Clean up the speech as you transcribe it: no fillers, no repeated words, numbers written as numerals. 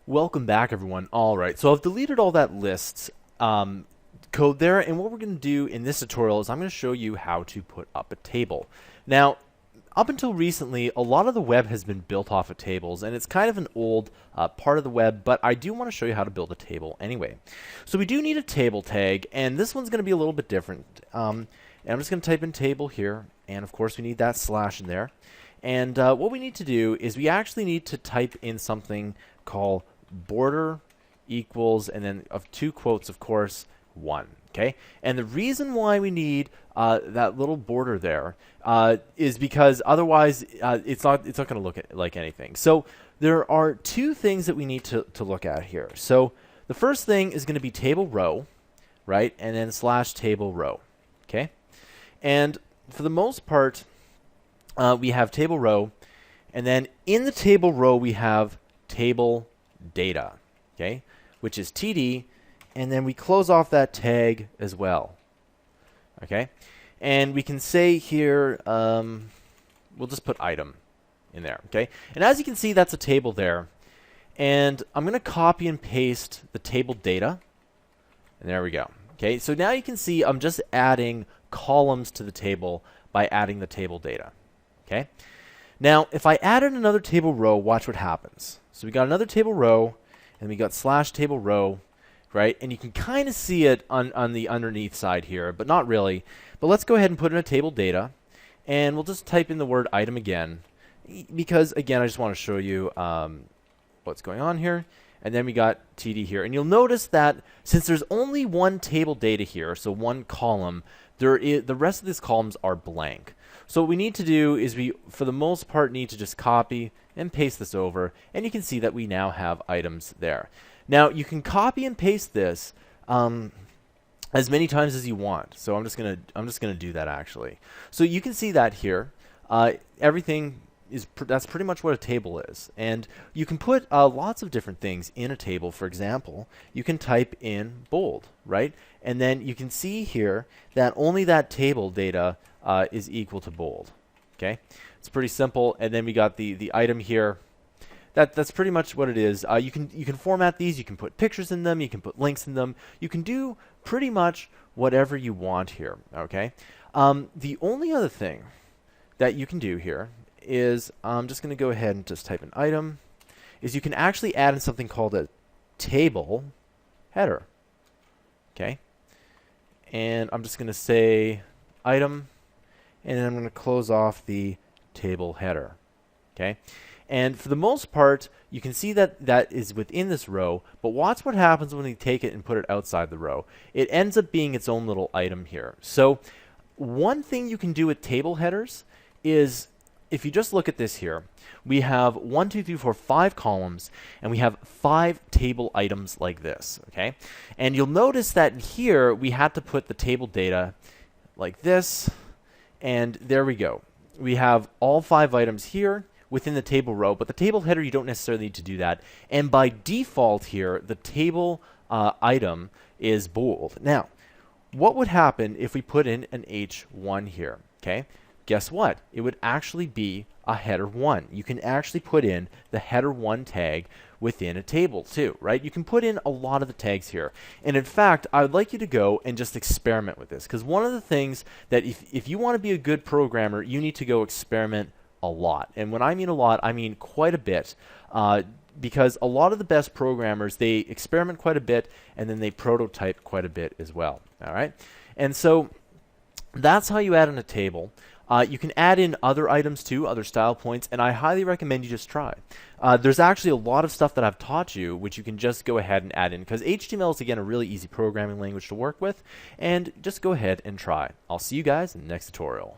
Welcome back, everyone. All right, so I've deleted all that list code there, and what we're going to do in this tutorial is I'm going to show you how to put up a table. Now, up until recently, a lot of the web has been built off of tables, and it's kind of an old part of the web, but I do want to show you how to build a table anyway. So we do need a table tag, and this one's going to be a little bit different. And I'm just going to type in table here, and of course we need that slash in there. And what we need to do is we actually need to type in something called border equals, and then of two quotes, of course, 1. Okay, and the reason why we need that little border there is because otherwise it's not going to look like anything. So there are two things that we need to look at here. So the first thing is going to be table row, right, and then slash table row. Okay, and for the most part, we have table row, and then in the table row we have table data, okay, which is TD, and then we close off that tag as well, okay, and we can say here we'll just put item in there, okay, and as you can see that's a table there, and I'm going to copy and paste the table data, and there we go. Okay, so now you can see I'm just adding columns to the table by adding the table data. Okay, now if I added another table row, watch what happens. So we got another table row, and we got slash table row, right? And you can kind of see it on the underneath side here, but not really. But let's go ahead and put in a table data, and we'll just type in the word item again, because again I just want to show you what's going on here. And then we got TD here, and you'll notice that since there's only one table data here, so one column, the rest of these columns are blank. So what we need to do is we, for the most part, need to just copy and paste this over, and you can see that we now have items there. Now you can copy and paste this as many times as you want. So I'm just gonna do that actually. So you can see that here, everything is that's pretty much what a table is, and you can put lots of different things in a table. For example, you can type in bold, right, and then you can see here that only that table data is equal to bold. Okay, it's pretty simple. And then we got the item here. That's pretty much what it is. You can format these. You can put pictures in them. You can put links in them. You can do pretty much whatever you want here. Okay. The only other thing that you can do here is I'm just going to go ahead and just type an item. Is you can actually add in something called a table header. Okay. And I'm just going to say item, and then I'm going to close off the table header. Okay. And for the most part, you can see that that is within this row, but watch what happens when we take it and put it outside the row. It ends up being its own little item here. So one thing you can do with table headers is, if you just look at this here, we have 1, 2, 3, 4, 5 columns, and we have 5 table items like this, okay? And you'll notice that here we had to put the table data like this, and there we go. We have all 5 items here within the table row, but the table header, you don't necessarily need to do that. And by default here, the table item is bold. Now, what would happen if we put in an H1 here, okay? Guess what? It would actually be a header 1. You can actually put in the header 1 tag within a table too, right? You can put in a lot of the tags here. And in fact, I would like you to go and just experiment with this, because one of the things that if you want to be a good programmer, you need to go experiment a lot. And when I mean a lot, I mean quite a bit, because a lot of the best programmers, they experiment quite a bit, and then they prototype quite a bit as well. All right? And so that's how you add in a table. You can add in other items too, other style points, and I highly recommend you just try. There's actually a lot of stuff that I've taught you which you can just go ahead and add in, because HTML is, again, a really easy programming language to work with, and just go ahead and try. I'll see you guys in the next tutorial.